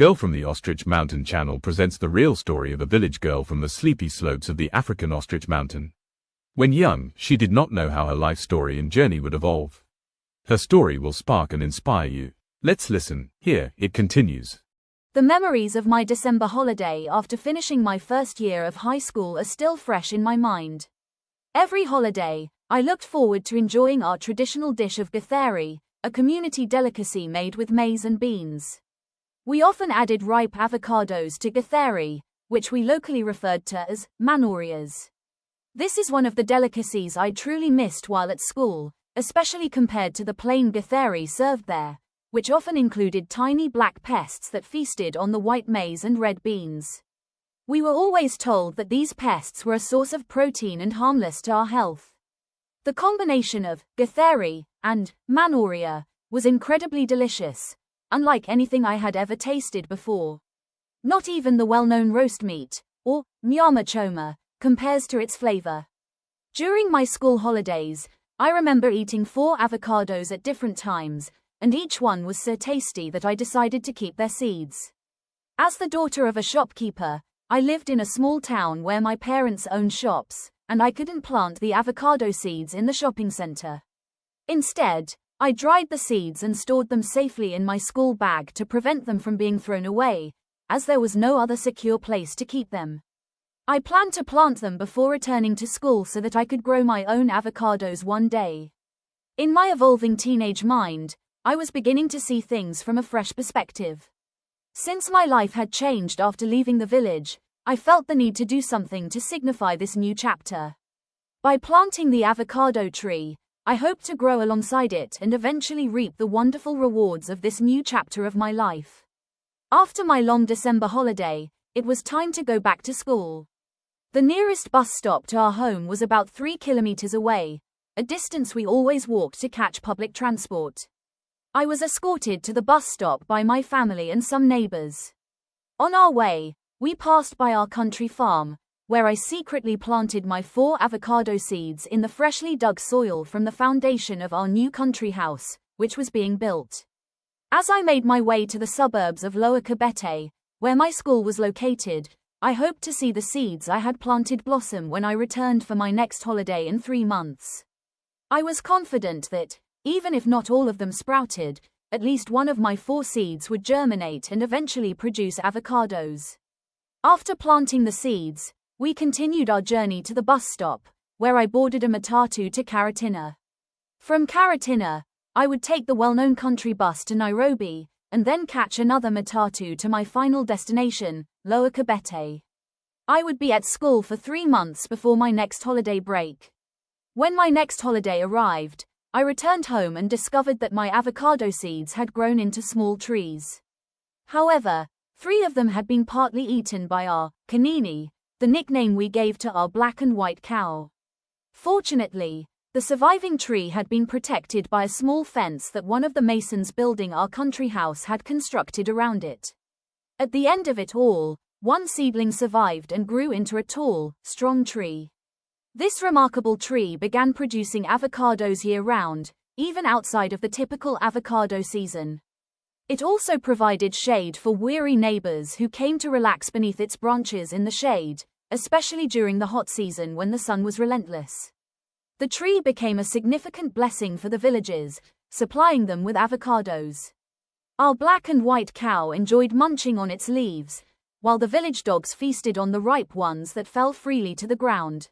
Girl from the Ostrich Mountain channel presents the real story of a village girl from the sleepy slopes of the African Ostrich Mountain. When young, she did not know how her life story and journey would evolve. Her story will spark and inspire you. Let's listen. Here, it continues. The memories of my December holiday after finishing my first year of high school are still fresh in my mind. Every holiday, I looked forward to enjoying our traditional dish of githeri, a community delicacy made with maize and beans. We often added ripe avocados to githeri, which we locally referred to as manorias. This is one of the delicacies I truly missed while at school, especially compared to the plain githeri served there, which often included tiny black pests that feasted on the white maize and red beans. We were always told that these pests were a source of protein and harmless to our health. The combination of githeri and manoria was incredibly delicious, unlike anything I had ever tasted before. Not even the well-known roast meat, or nyama choma, compares to its flavor. During my school holidays, I remember eating 4 avocados at different times, and each one was so tasty that I decided to keep their seeds. As the daughter of a shopkeeper, I lived in a small town where my parents owned shops, and I couldn't plant the avocado seeds in the shopping center. Instead, I dried the seeds and stored them safely in my school bag to prevent them from being thrown away, as there was no other secure place to keep them. I planned to plant them before returning to school so that I could grow my own avocados one day. In my evolving teenage mind, I was beginning to see things from a fresh perspective. Since my life had changed after leaving the village, I felt the need to do something to signify this new chapter. By planting the avocado tree, I hoped to grow alongside it and eventually reap the wonderful rewards of this new chapter of my life. After my long December holiday, it was time to go back to school. The nearest bus stop to our home was about 3 kilometers away, a distance we always walked to catch public transport. I was escorted to the bus stop by my family and some neighbors. On our way, we passed by our country farm, where I secretly planted my 4 avocado seeds in the freshly dug soil from the foundation of our new country house, which was being built. As I made my way to the suburbs of Lower Kabete, where my school was located, I hoped to see the seeds I had planted blossom when I returned for my next holiday in 3 months. I was confident that, even if not all of them sprouted, at least one of my 4 seeds would germinate and eventually produce avocados. After planting the seeds, we continued our journey to the bus stop, where I boarded a matatu to Karatina. From Karatina, I would take the well-known country bus to Nairobi, and then catch another matatu to my final destination, Lower Kabete. I would be at school for 3 months before my next holiday break. When my next holiday arrived, I returned home and discovered that my avocado seeds had grown into small trees. However, 3 of them had been partly eaten by our kanini, the nickname we gave to our black and white cow. Fortunately, the surviving tree had been protected by a small fence that one of the masons building our country house had constructed around it. At the end of it all, 1 seedling survived and grew into a tall, strong tree. This remarkable tree began producing avocados year-round, even outside of the typical avocado season. It also provided shade for weary neighbors who came to relax beneath its branches in the shade, especially during the hot season when the sun was relentless. The tree became a significant blessing for the villagers, supplying them with avocados. Our black and white cow enjoyed munching on its leaves, while the village dogs feasted on the ripe ones that fell freely to the ground.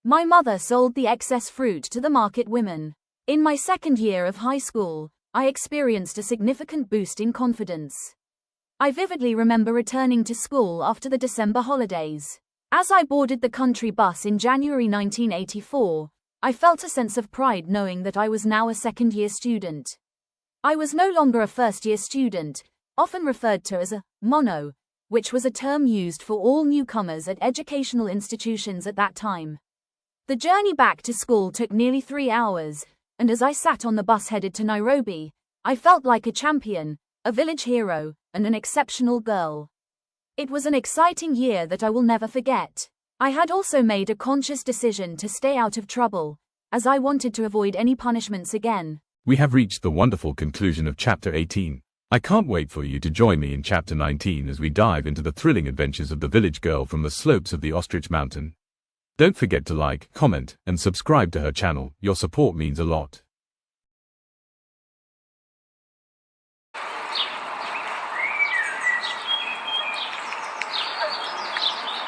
My mother sold the excess fruit to the market women. In my second year of high school, I experienced a significant boost in confidence. I vividly remember returning to school after the December holidays. As I boarded the country bus in January 1984, I felt a sense of pride knowing that I was now a second-year student. I was no longer a first-year student, often referred to as a mono, which was a term used for all newcomers at educational institutions at that time. The journey back to school took nearly 3 hours, and as I sat on the bus headed to Nairobi, I felt like a champion, a village hero, and an exceptional girl. It was an exciting year that I will never forget. I had also made a conscious decision to stay out of trouble, as I wanted to avoid any punishments again. We have reached the wonderful conclusion of Chapter 18. I can't wait for you to join me in Chapter 19 as we dive into the thrilling adventures of the village girl from the slopes of the Ostrich Mountain. Don't forget to like, comment, and subscribe to her channel. Your support means a lot.